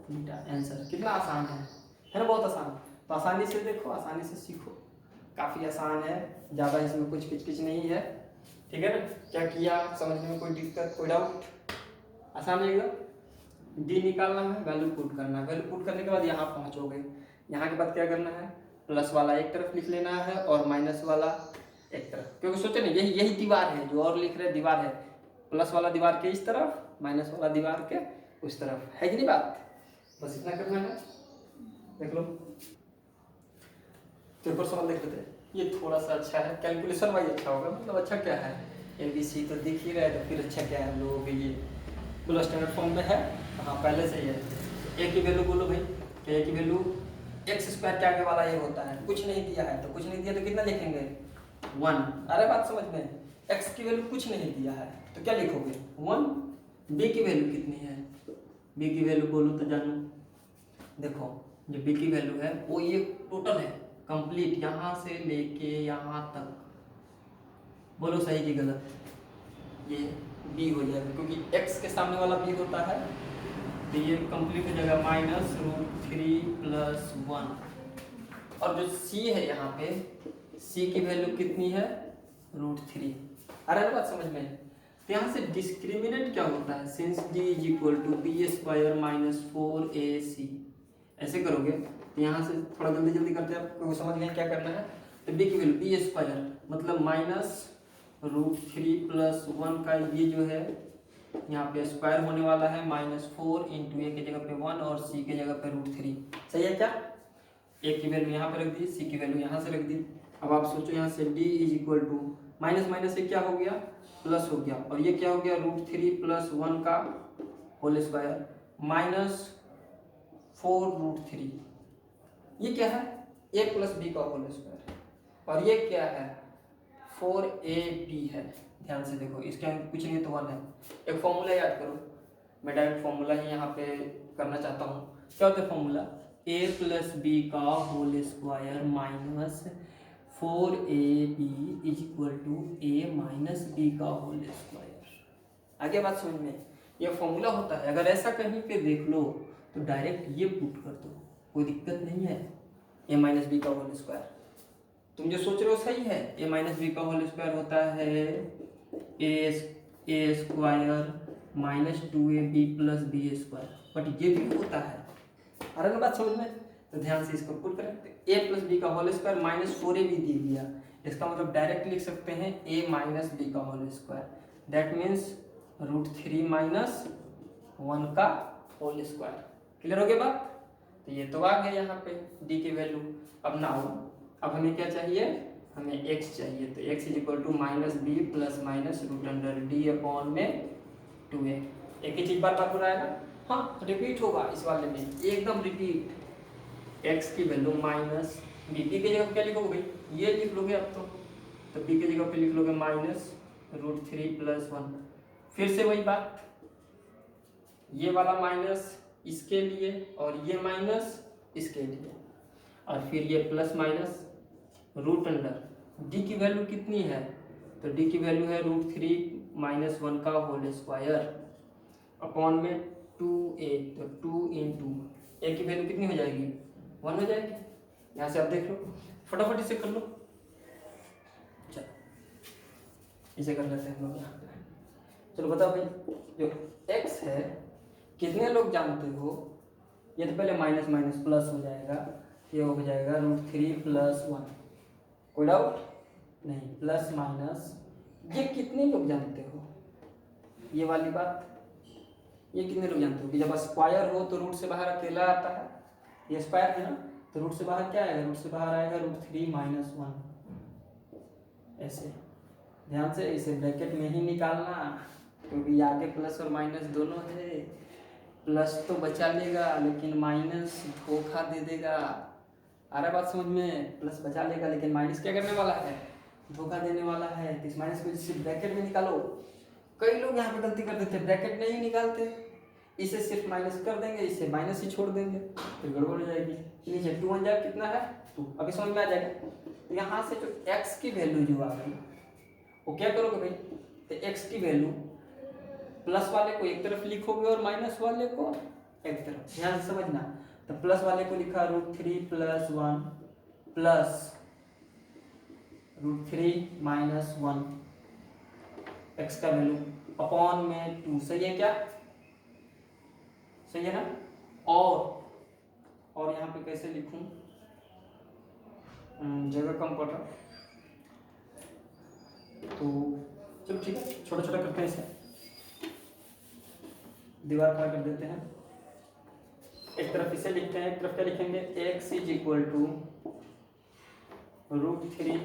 बीटा। आंसर कितना आसान है ना, बहुत आसान। तो आसानी से देखो, आसानी से सीखो, काफ़ी आसान है, ज़्यादा इसमें कुछ किचकिच नहीं है, ठीक है ना। क्या किया, समझने में कोई दिक्कत, कोई डाउट, आसान है एकदम। डी निकालना है, वैल्यू पुट करना है, वैल्यू पुट करने के बाद यहाँ पहुँचोगे, यहाँ के बाद क्या करना है, प्लस वाला एक तरफ लिख लेना है और माइनस वाला एक तरफ, क्योंकि सोचे नहीं यही दीवार है, जो और लिख रहे दीवार है, प्लस वाला दीवार के इस तरफ, माइनस वाला दीवार के उस तरफ, है कि नहीं बात। बस इतना करना है, देख लो। तो एक और सवाल देख लेते हैं, ये थोड़ा सा अच्छा है, कैलकुलेशन वाइज अच्छा होगा, मतलब अच्छा क्या है, ABC तो दिख ही रहा है, तो फिर अच्छा क्या है हम लोगों के लिए, बोलो स्टैंडर्ड फॉर्म में है, हाँ पहले से ही है। ए की वैल्यू बोलो भाई, तो ए की वैल्यू x² के आगे वाला ये होता है, कुछ नहीं दिया है तो कुछ नहीं दिया तो कितना लिखेंगे 1। अरे बात समझ में, x की वैल्यू कुछ नहीं दिया है तो क्या लिखोगे 1। b की वैल्यू कितनी है, b की वैल्यू बोलो तो जानो, देखो जो b की वैल्यू है वो ये टोटल है कंप्लीट, यहाँ से लेके यहाँ तक, बोलो सही की गलत, ये b हो जाएगा क्योंकि x के सामने वाला b होता है, तो ये कंप्लीट हो जाएगा -√3 + 1, और जो c है यहाँ पे, c की वैल्यू कितनी है √3। अरे बात समझ में, तो यहाँ से डिस्क्रिमिनेंट क्या होता है, सिंस d = b² - 4ac, ऐसे करोगे तो यहाँ से थोड़ा जल्दी करते हैं, आपको समझ गए क्या करना है। तो b की वैल्यू b² मतलब -√3 + 1 का ये जो है यहाँ पे स्क्वायर होने वाला है, -4 इंटू ए की जगह पे 1 और सी की जगह पे √3, सही है क्या। ए की वैल्यू यहाँ पे रख दी, सी की वैल्यू यहाँ से रख दी। अब आप सोचो यहाँ से d = माइनस माइनस से क्या हो गया प्लस हो गया, और ये क्या हो गया √3 + 1 का होल स्क्वायर -4√3, ये क्या है a + b का होल स्क्वायर, और ये क्या है 4ab है। ध्यान से देखो, इसके आगे कुछ नहीं तो 1 है। एक फॉर्मूला याद करो, मैं डायरेक्ट फॉर्मूला ही यहाँ पे करना चाहता हूँ। क्या होता है फॉर्मूला, a + b का whole square -4ab = a - b का होल स्क्वायर। आगे बात समझ में, ये फॉर्मूला होता है, अगर ऐसा कहीं पे देख लो तो डायरेक्ट ये पुट कर दो, कोई दिक्कत नहीं है। ए माइनस बी का होल स्क्वायर, तुम जो सोच रहे हो सही है। ए माइनस बी का होल स्क्वायर होता है a square minus 2ab plus b square, but ये भी होता है। आ रहा ना बात समझ में? तो ध्यान से इसको पुट करें, तो ए प्लस बी का होल स्क्वायर माइनस 4ab दे दिया, इसका मतलब डायरेक्ट लिख सकते हैं ए माइनस बी का whole square, that means √3 minus 1 का होल स्क्वायर। क्लियर हो गया बात? तो ये तो आ गया यहाँ पे डी की वैल्यू। अब ना हो, अब हमें क्या चाहिए, हमें x चाहिए, तो x is equal to minus B plus minus √d upon में 2a। एक ही चीज बार बार हो रहा है ना? हाँ, रिपीट होगा इस वाले में, एकदम रिपीट। x की वैल्यू माइनस बी की जगह क्या लिखोगे, ये लिख लोगे अब तो b की जगह पे लिख लोगे माइनस √3 प्लस 1। फिर से वही बात, ये वाला माइनस इसके लिए और ये माइनस इसके लिए, और फिर ये plus minus root under D की वैल्यू कितनी है, तो डी की वैल्यू है √3 माइनस 1 का होल स्क्वायर अपॉन में 2a, तो 2 इंटू ए की वैल्यू कितनी हो जाएगी, 1 हो जाएगी। यहाँ से आप देख लो, फटाफट इसे कर लो। चलो इसे कर लेते हैं हम लोग यहाँ पे। चलो बताओ भाई, जो x है कितने लोग जानते हो? ये तो पहले माइनस माइनस प्लस हो जाएगा, ये हो जाएगा √3 प्लस 1, कोई डाउट नहीं, प्लस माइनस ये कितने लोग जानते हो? ये वाली बात, ये कितने लोग जानते हो कि जब स्क्वायर हो तो रूट से बाहर अकेला आता है, ये स्क्वायर है ना, तो रूट से बाहर क्या आएगा, रूट से बाहर आएगा √3 माइनस 1। ऐसे ध्यान से इसे ब्रैकेट में ही निकालना, क्योंकि आगे प्लस और माइनस दोनों है। प्लस तो बचा लेगा लेकिन माइनस धोखा दे देगा। आ रहा बात समझ में? प्लस बचा लेगा लेकिन माइनस क्या करने वाला है, धोखा देने वाला है। तो इस माइनस को सिर्फ ब्रैकेट में निकालो। कई लोग यहाँ पे गलती कर देते हैं, ब्रैकेट नहीं निकालते, इसे सिर्फ माइनस कर देंगे, इसे माइनस ही छोड़ देंगे, फिर गड़बड़ हो जाएगी। नीचे 2 1 जा कितना है 2, अभी समझ में आ जाएगा। तो यहाँ से जो x की वैल्यू जो आ गई वो क्या करोगे भाई, तो x की वैल्यू प्लस वाले को एक तरफ लिखोगे और माइनस वाले को एक तरफ। ध्यान से समझना, तो प्लस वाले को लिखा √3 प्लस 1 प्लस √3 माइनस 1 x का वैल्यू अपॉन में 2। सही है क्या? सही है ना? और यहाँ पे कैसे लिखूं, जगह कम पड़ रहा, तो चलो ठीक है, छोटा छोटा करते हैं इसे, दीवार खड़ा कर देते हैं। एक तरफ इसे लिखते हैं, एक तरफ क्या लिखेंगे, x is equal to √3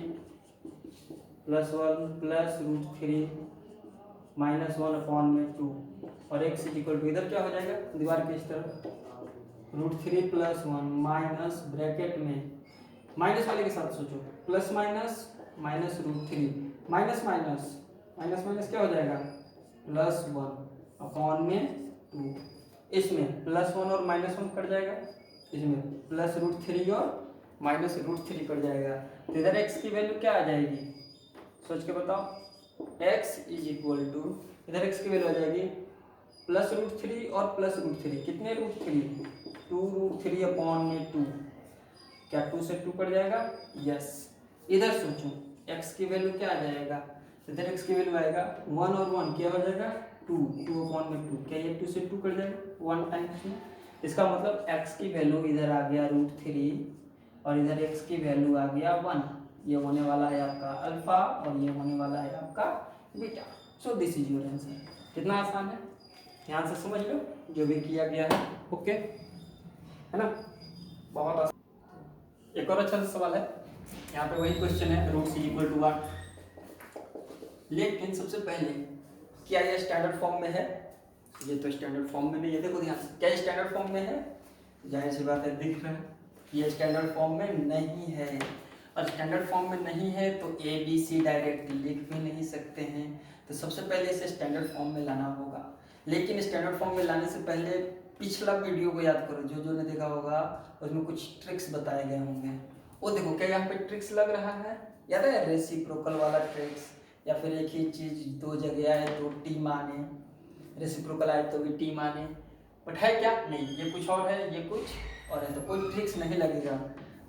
plus 1 plus √3 minus 1 upon में 2, और x इज इक्वल टू इधर क्या हो जाएगा, दीवार के इस तरफ √3 प्लस 1 माइनस ब्रैकेट में माइनस वाले के साथ सोचो, plus minus minus √3 minus minus minus minus क्या हो जाएगा, प्लस 1 अपॉन में 2। इसमें प्लस 1 और माइनस 1 कट जाएगा, इसमें प्लस √3 और माइनस √3 कट जाएगा। तो इधर x की वैल्यू क्या आ जाएगी, सोच के बताओ। x इज इक्वल टू, इधर x की वैल्यू आ जाएगी प्लस √3 और प्लस √3, कितने √3, 2√3 अपॉन में 2। क्या 2 से 2 कट जाएगा, यस। इधर सोचो x की वैल्यू क्या आ जाएगा, इधर x की वैल्यू आएगा 1 और 1 क्या हो जाएगा 2 अपॉन में 2, क्या ये 2 से 2 कट जाएगा 1 टाइम्स में। इसका मतलब x की वैल्यू इधर आ गया √3 और इधर x की वैल्यू आ गया 1। ये होने वाला है आपका अल्फा और ये होने वाला है आपका beta. So this is your answer. कितना आसान है, ध्यान से समझ लो जो भी किया गया है, ओके है ना, बहुत आसान। एक और अच्छा सवाल है, यहाँ पे वही क्वेश्चन है, root is equal to what, लेकिन सबसे पहले क्या ये स्टैंडर्ड फॉर्म में है, ये तो स्टैंडर्ड फॉर्म में नहीं है। देखो ध्यान से, क्या ये स्टैंडर्ड फॉर्म में है, जाहिर सी बात है दिख रहा है, ये स्टैंडर्ड फॉर्म में नहीं है। और स्टैंडर्ड फॉर्म में नहीं है तो ABC डायरेक्ट लिख भी नहीं सकते हैं, तो सबसे पहले इसे स्टैंडर्ड फॉर्म में लाना होगा। लेकिन स्टैंडर्ड फॉर्म में लाने से पहले पिछला वीडियो को याद करो, जो ने देखा होगा उसमें कुछ ट्रिक्स बताए गए होंगे। वो देखो क्या यहाँ पे ट्रिक्स लग रहा है, याद है रेसिप्रोकल वाला ट्रिक्स, या फिर एक ही चीज दो जगह आए तो टी माने, रेसिप्रोकल आए तो भी टी माने, बट है क्या नहीं, ये कुछ और है, ये कुछ और है, तो कोई ट्रिक्स नहीं लगेगा।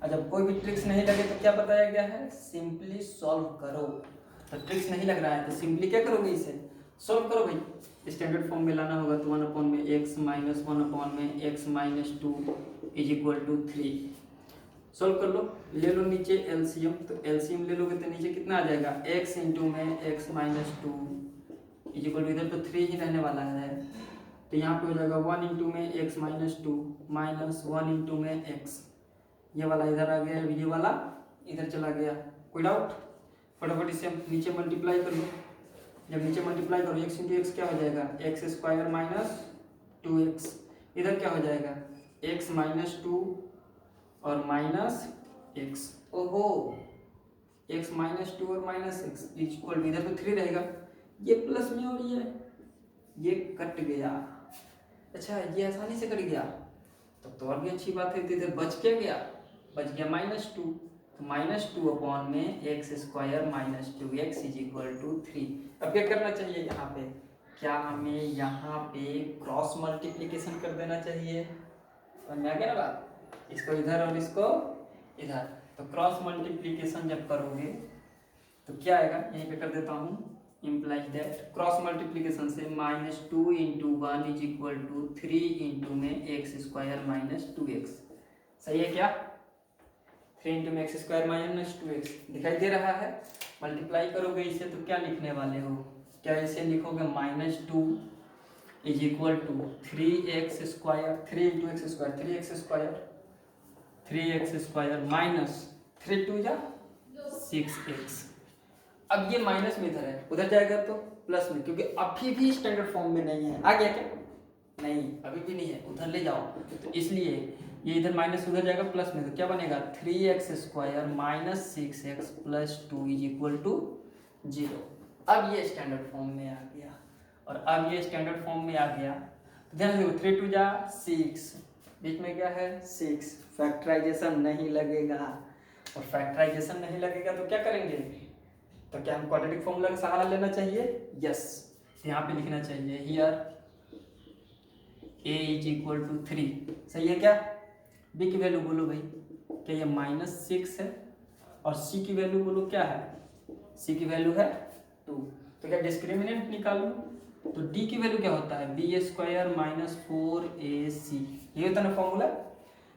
और जब कोई भी ट्रिक्स नहीं लगे तो क्या बताया गया है, सिंपली सॉल्व करो। तो ट्रिक्स नहीं लग रहा है तो सिंपली क्या करोगे, इसे सॉल्व करो भाई। स्टैंडर्ड फॉर्म में लाना होगा तो 1 में x माइनस 1 में x minus 2 is equal to 3। Solve कर लो, ले लो नीचे एलसीएम, तो एलसीएम ले लोगे तो नीचे कितना आ जाएगा, x इंटू में x minus 2 is equal to, इधर तो 3 ही रहने वाला है तो यहाँ पे हो जाएगा 1 इंटू में x माइनस 2 माइनस 1 इंटू में x, ये वाला इधर आ गया, ये वाला इधर चला गया। कोई डाउट? फटाफट इसे हम नीचे मल्टीप्लाई कर लो। जब नीचे मल्टीप्लाई करो x इंटू एक्स क्या हो जाएगा, एक्स स्क्वायर माइनस 2x, इधर क्या हो जाएगा x माइनस 2 और माइनस x, ओहो x माइनस 2 और माइनस x इक्वल, इधर तो 3 रहेगा, ये प्लस में और ये कट गया। अच्छा ये आसानी से कट गया, तब तो और भी अच्छी बात है, तो इधर बच क्या गया, बच गया माइनस 2, तो माइनस 2 अपॉन में x square minus 2x is equal to 3। अब क्या करना चाहिए यहाँ पे, क्या हमें यहाँ पे क्रॉस मल्टीप्लिकेशन कर देना चाहिए, और मैं क्या ना बात, इसको इधर और इसको इधर, तो क्रॉस मल्टीप्लिकेशन जब करोगे तो क्या आएगा, यहीं पे कर देता हूँ, implies that क्रॉस मल्टीप्लिकेशन से minus 2 into 1 is equal to 3 into में एक्स स्क्वायर माइनस 2x, सही है क्या, 3 इंटू में एक्स स्क्वायर माइनस 2x दिखाई दे रहा है। मल्टीप्लाई करोगे इसे तो क्या लिखने वाले हो, क्या इसे लिखोगे minus 2 is equal to 3x square, 3 into x square 3x square minus 3 2 या 6x। अब ये माइनस में इधर है, उधर जाएगा तो प्लस में, क्योंकि अभी भी स्टैंडर्ड फॉर्म में नहीं है, आ गया क्या, नहीं अभी भी नहीं है, उधर ले जाओ, तो इसलिए ये इधर माइनस उधर जाएगा प्लस में, तो क्या बनेगा 3x square minus 6x plus 2 is equal to 0। अब ये स्टैंडर्ड फॉर्म में आ गया, और अब ये स्टैंडर्ड फॉर्म में आ गया तो ध्यान देखो 3 2 जा 6, बीच में क्या है 6, फैक्टराइजेशन नहीं लगेगा, और फैक्टराइजेशन नहीं लगेगा तो क्या करेंगे, तो क्या हम क्वाड्रेटिक फॉर्मूला का सहारा लेना चाहिए, यस, यहाँ पे लिखना चाहिए here a is equal to 3, सही है क्या, b की वैल्यू बोलो भाई, क्या ये माइनस 6 है, और c की वैल्यू बोलो क्या है, c की वैल्यू है 2, तो क्या डिस्क्रिमिनेंट निकालो, तो d की वैल्यू क्या होता है b स्क्वायर माइनस 4ac, ये होता है ना फॉर्मूला,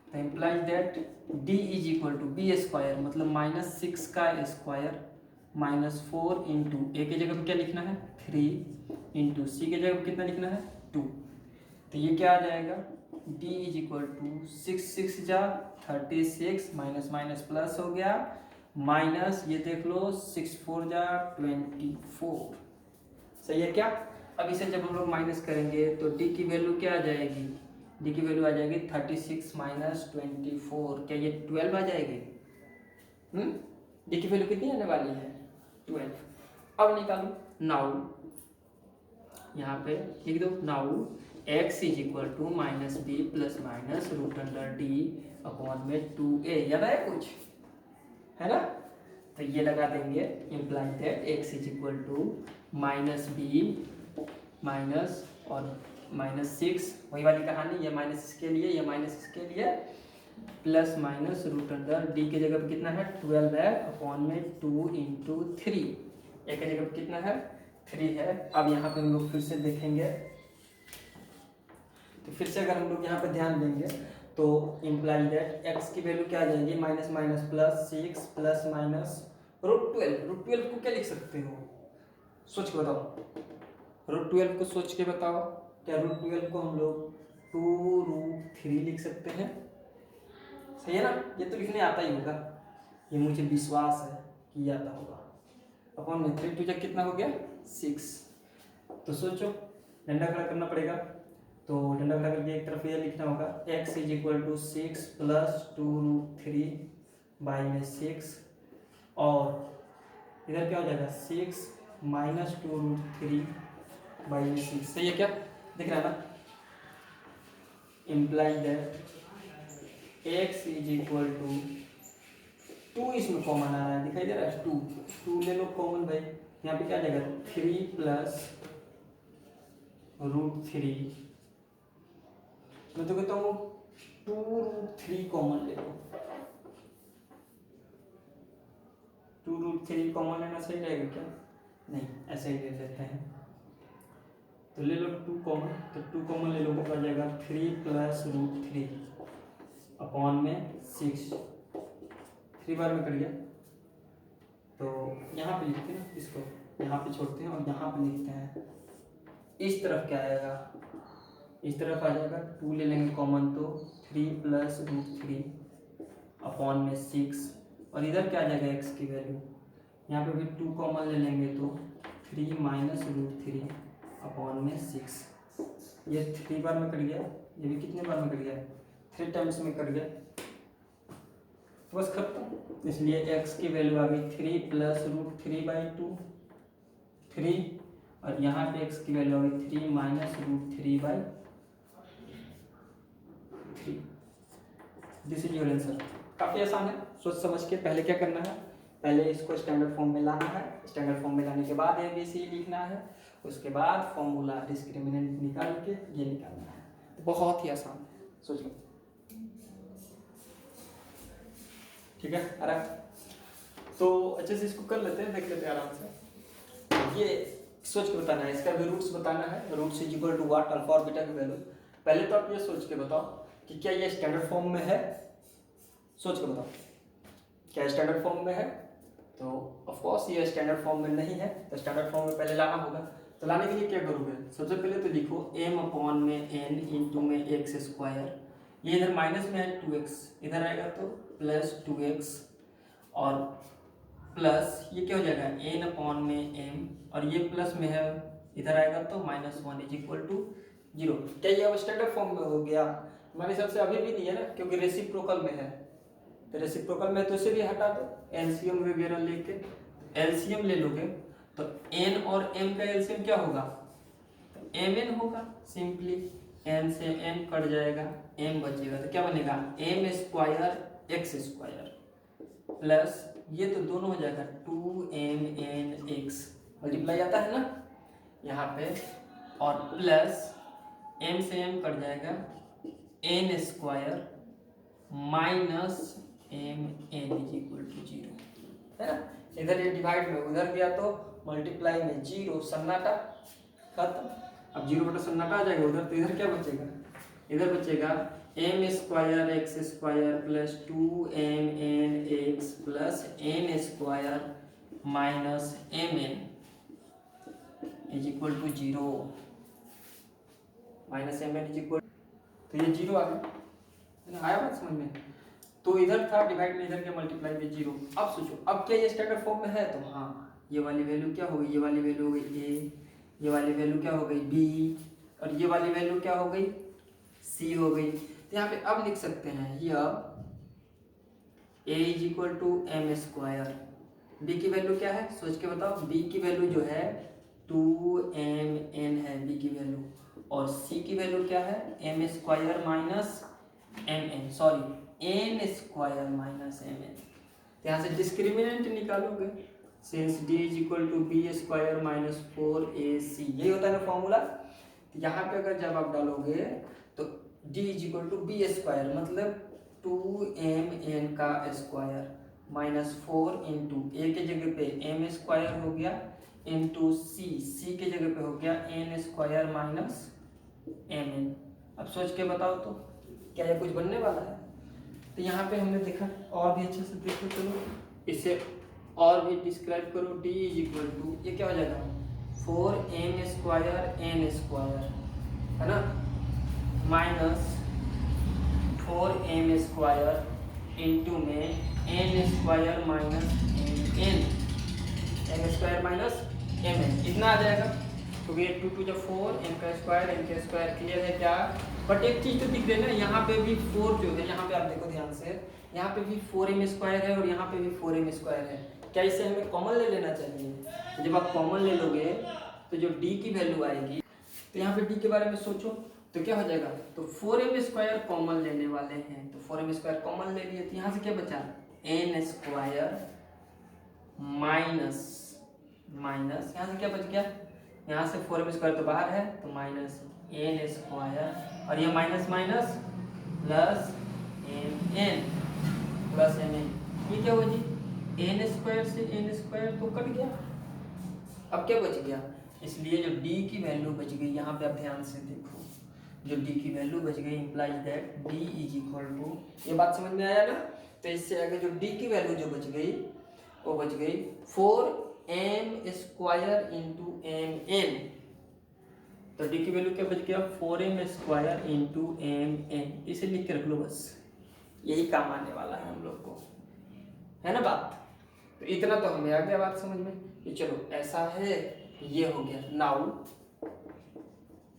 तो implies that d is equal to b square मतलब माइनस 6 का स्क्वायर माइनस 4 इंटू ए की जगह पे क्या लिखना है 3 इंटू सी की जगह पे कितना लिखना है 2, तो ये क्या आ जाएगा d इज इक्वल टू 6 जा 36 माइनस माइनस प्लस हो गया, माइनस ये देख लो 6 4 जा 24, सही है क्या। अब इसे जब हम लोग माइनस करेंगे तो d की वैल्यू क्या आ जाएगी, d की वैल्यू आ जाएगी 36 माइनस 24, क्या ये 12 आ जाएगी, d की वैल्यू कितनी आने वाली है 12। अब निकालो, नाउ यहाँ पे लिख दो, now x is equal to minus B plus minus root under D upon में 2a, याद आया कुछ, है ना, तो ये लगा देंगे, imply that x is equal to minus B minus और माइनस 6, वही वाली कहानी, ये माइनस इसके लिए, ये माइनस इसके लिए, plus minus root under D की जगह पे कितना है 12 है अपॉन में 2 इंटू 3, ए की जगह पे कितना है 3 है। अब यहाँ पे हम लोग फिर से देखेंगे, तो फिर से अगर हम लोग यहाँ पे ध्यान देंगे तो इम्प्लाई दैट एक्स की वैल्यू क्या आ जाएगी minus minus plus 6 plus minus √12, √12 को क्या लिख सकते हो, सोच के बताओ, √12 को सोच के बताओ, क्या √12 को हम लोग 2√3 लिख सकते हैं, सही है ना, ये तो लिखने आता ही होगा, ये मुझे विश्वास है कि आता होगा, अपॉन में 3 2 कितना हो गया 6, तो सोचो डंडा खड़ा करना पड़ेगा, तो डंडा खड़ा करके एक तरफ ये लिखना होगा x is equal to 6 plus 2√3 by में 6, और इधर क्या हो जाएगा 6 माइनस 2√3 बाई में 6, सही है क्या, दिख रहा है ना, imply that x is equal to 2, इसमें कॉमन आ रहा है, दिखाई दे रहा है 2 ले लो कॉमन भाई, यहाँ पे क्या आ जाएगा 3 प्लस √3 मैं तो कहता हूँ 2√3 कॉमन ले लो। 2√3 कॉमन लेना सही रहेगा क्या? नहीं, ऐसे ही ले लेते हैं। तो ले लो 2 कॉमन, तो 2 कॉमन ले लो, कितना हो जाएगा 3 + √3 अपॉन में 6, 3 बार में कट गया। तो यहाँ पे लिखते हैं इसको, यहाँ पे छोड़ते हैं और यहाँ पे लिखते हैं। इस तरफ क्या आएगा, इस तरफ आ जाएगा 2 ले लेंगे कॉमन, तो 3 + √3 अपॉन में 6, और इधर क्या आ जाएगा x की वैल्यू, यहाँ पे भी 2 कॉमन ले लेंगे तो 3 - √3 अपॉन में 6। ये 3 बार में कट गया, ये भी कितने बार में कट गया, 3 टाइम्स में कट गया, तो बस खत्म। इसलिए x की वैल्यू आ गई 3 + √3/2 3, और यहाँ पे x की वैल्यू आ गई 3 - √3/3। This is your answer. काफ़ी आसान है, सोच समझ के पहले क्या करना है, पहले इसको स्टैंडर्ड फॉर्म में लाना है, स्टैंडर्ड फॉर्म में लाने के बाद ABC लिखना है, उसके बाद फॉर्मूला डिस्क्रिमिनेंट निकाल के ये निकालना है। तो बहुत ही आसान है, सोच लो। ठीक है, आराम। तो अच्छे से इसको कर लेते हैं, देख लेते हैं आराम से। ये सोच के बताना है, इसका भी रूट्स बताना है। Roots is equal to what, alpha और बीटा की वैल्यू। पहले तो आप ये सोच के बताओ कि क्या ये स्टैंडर्ड फॉर्म में है, सोच के बताओ क्या स्टैंडर्ड फॉर्म में है। तो ऑफ कोर्स ये स्टैंडर्ड फॉर्म में नहीं है, तो स्टैंडर्ड फॉर्म में पहले लाना होगा। तो लाने के लिए क्या करोगे, सबसे पहले तो लिखो m अपॉन में n इंटू में x²। ये इधर माइनस में है 2x, इधर आएगा तो +2x, और प्लस ये क्या हो जाएगा n अपॉन में m, और ये प्लस में है, इधर आएगा तो -1 इज इक्वल टू 0। क्या ये अब स्टैंडर्ड फॉर्म में हो गया? हमारे हिसाब से अभी भी नहीं है ना, क्योंकि रेसिप्रोकल में है। तो रेसिप्रोकल में तो इसे भी हटा दो, एलसीएम वगैरह लेके एलसीएम ले लोगे तो n और m का एलसीएम क्या होगा, तो mn होगा। सिंपली n से n कट जाएगा, m बचेगा, तो क्या बनेगा m² x² प्लस ये तो दोनों हो जाएगा 2mnx, मल्टीप्लाई आता है ना यहाँ पे, और प्लस m से m कट जाएगा n² minus mn is equal to 0, है ना। इधर ये डिवाइड में उधर गया तो मल्टीप्लाई में 0, सन्नाटा खत्म। अब 0 बटा सन्नाटा आ जाएगा उधर, तो इधर क्या बचेगा, इधर बचेगा m² x² plus 2mnx plus n² minus mn is equal to 0, minus mn is equal, तो ये 0 आ गया, आया बात समझ में। तो इधर था डिवाइड में, इधर के मल्टीप्लाई में 0। अब सोचो, अब क्या ये स्टैंडर्ड फॉर्म में है, तो हाँ ये वाली वैल्यू क्या हो गई, ये वाली वैल्यू हो गई a, ये वाली वैल्यू क्या हो गई b, और ये वाली वैल्यू क्या हो गई c हो गई। तो यहाँ पे अब लिख सकते हैं ये अब a is equal to m², b की वैल्यू क्या है सोच के बताओ, b की वैल्यू जो है 2mn है b की वैल्यू, और c की वैल्यू क्या है m² minus mn, sorry n² minus mn। यहाँ से डिस्क्रिमिनेंट निकालोगे, since d is equal to b² minus 4ac, यही होता है ना फॉर्मूला। तो यहाँ पे अगर जब आप डालोगे तो d is equal to b², मतलब 2mn का स्क्वायर माइनस 4 इंटू a के जगह पे m² हो गया, इंटू c के जगह पे हो गया n² माइनस mn। अब सोच के बताओ तो क्या ये कुछ बनने वाला है। तो यहाँ पे हमने देखा, और भी अच्छे से देखो, चलो इसे और भी डिस्क्राइब करो। d इज इक्वल टू ये क्या हो जाएगा 4m² n² है ना, माइनस 4m² इंटू में n² minus n² minus mn, इतना आ जाएगा। तो ये 2 × 4, n² क्लियर है क्या। बट एक चीज तो दिख रही है ना, यहाँ पे भी 4 जो है, यहाँ पे आप देखो ध्यान से, यहाँ पे भी 4m² है और यहाँ पे भी 4m² है। क्या इसे हमें कॉमन ले लेना चाहिए। जब आप कॉमन ले लोगे तो जो d की वैल्यू आएगी, तो यहाँ पे d के बारे में सोचो तो क्या हो जाएगा, तो 4m² कॉमन लेने वाले हैं, तो 4m² कॉमन ले लिए, तो यहाँ से क्या बचा n² माइनस यहाँ से क्या बच गया, यहाँ से 4m² तो बाहर है, तो माइनस n² और ये minus minus plus M N plus M N, ये क्या हुआ जी, एन स्क्वायर से एन स्क्वायर तो कट गया, अब क्या बच गया, इसलिए जो डी की वैल्यू बच गई, यहाँ पे आप ध्यान से देखो, जो डी की वैल्यू बच गई implies that D is equal to, ये बात समझ में आया ना। तो इससे आगे जो डी की वैल्यू जो बच गई वो बच गई 4m square into M N. तो डी की वैल्यू क्या बच गया, 4m square into M N, इसे लिख के रख लो बस, यही काम आने वाला है हम लोग को, है ना बात। तो इतना तो हमें आ गया बात समझ में कि चलो ऐसा है, ये हो गया। नाउ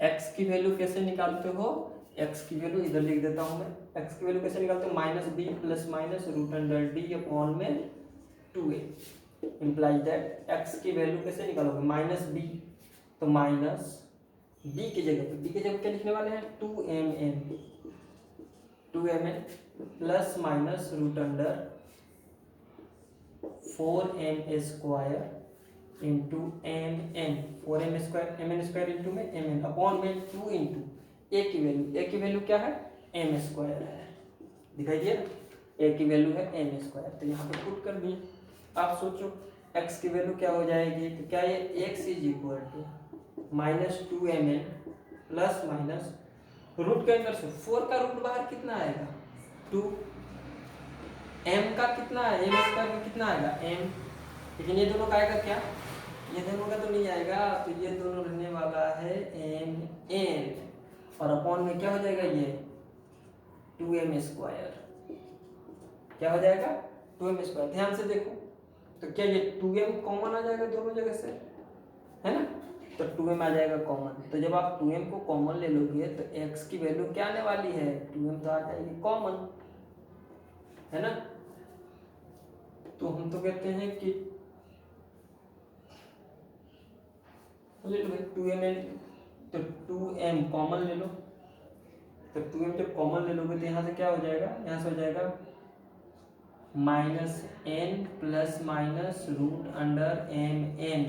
x की वैल्यू कैसे निकालते हो, x की वैल्यू इधर लिख देता हूं मैं, x की वैल्यू कैसे निकालते हो, minus B plus minus root under D upon में 2a इंप्लाइज दैट x की वैल्यू कैसे निकालोगे, माइनस बी, तो माइनस b की जगह क्या लिखने वाले हैं, 2mn plus minus root under 4m square into M N, 4m square M N square into में एम एन अपॉन में 2 इंटू ए की वैल्यू क्या है, एम स्क्वायर है, दिखाई दिया, ए की वैल्यू है एम स्क्वायर, तो यहाँ पे पुट कर दिए। आप सोचो x की वैल्यू क्या हो जाएगी, तो क्या ये x is equal to minus 2mn plus minus root के अंदर से 4 का रूट बाहर कितना आएगा, 2, m का कितना है, एम स्क्वायर का कितना आएगा m, लेकिन ये दोनों का आएगा क्या, ये दोनों का तो नहीं आएगा, तो ये दोनों रहने वाला है एम एन, और अपॉन में क्या हो जाएगा, ये 2m स्क्वायर, क्या हो जाएगा 2m स्क्वायर। ध्यान से देखो, तो क्या ये 2m कॉमन आ जाएगा दोनों जगह से, है ना, तो 2m आ जाएगा कॉमन। तो जब आप 2m को कॉमन ले लोगे तो x की वैल्यू क्या आने वाली है, 2m तो आ जाएगी कॉमन, है ना। तो हम तो कहते हैं कि ले लो भाई 2m, तो 2m कॉमन ले लो, तो 2m जब कॉमन ले लोगे तो यहाँ से क्या हो जाएगा, यहाँ से हो जाएगा minus n plus minus root under M N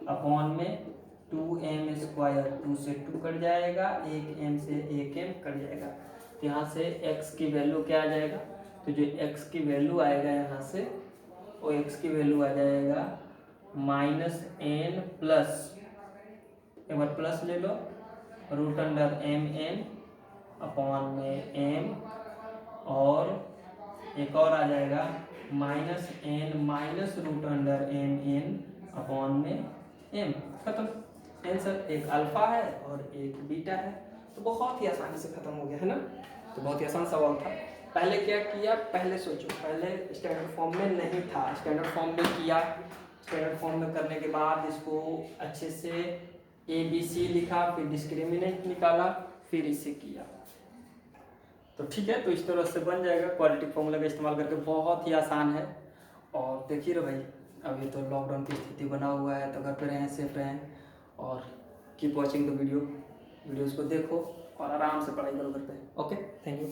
upon में 2m स्क्वायर, 2 से 2 कट जाएगा, एक m से एक m कट जाएगा, तो यहाँ से x की वैल्यू क्या आ जाएगा, तो जो x की वैल्यू आएगा यहाँ से, वो x की वैल्यू आ जाएगा माइनस n प्लस, एक बार प्लस ले लो, root under M N upon में m, और एक और आ जाएगा minus n minus root under M N upon में m, खत्म। आंसर एक अल्फा है और एक बीटा है, तो बहुत ही आसानी से खत्म हो गया, है ना। तो बहुत ही आसान सवाल था। पहले क्या किया, पहले सोचो, पहले स्टैंडर्ड फॉर्म में नहीं था, स्टैंडर्ड फॉर्म में किया, स्टैंडर्ड फॉर्म में करने के बाद इसको अच्छे से ABC लिखा, फिर डिस्क्रिमिनेंट निकाला, फिर इसे किया, तो ठीक है। तो इस तरह से बन जाएगा, क्वाड्रेटिक फॉर्मूला का इस्तेमाल करके, बहुत ही आसान है। और देखिए रे भाई, अभी तो लॉकडाउन की स्थिति बना हुआ है, तो घर पे रहें, सेफ रहें, और कीप वॉचिंग द वीडियोज़ को देखो और आराम से पढ़ाई करो घर पे। Okay, thank you.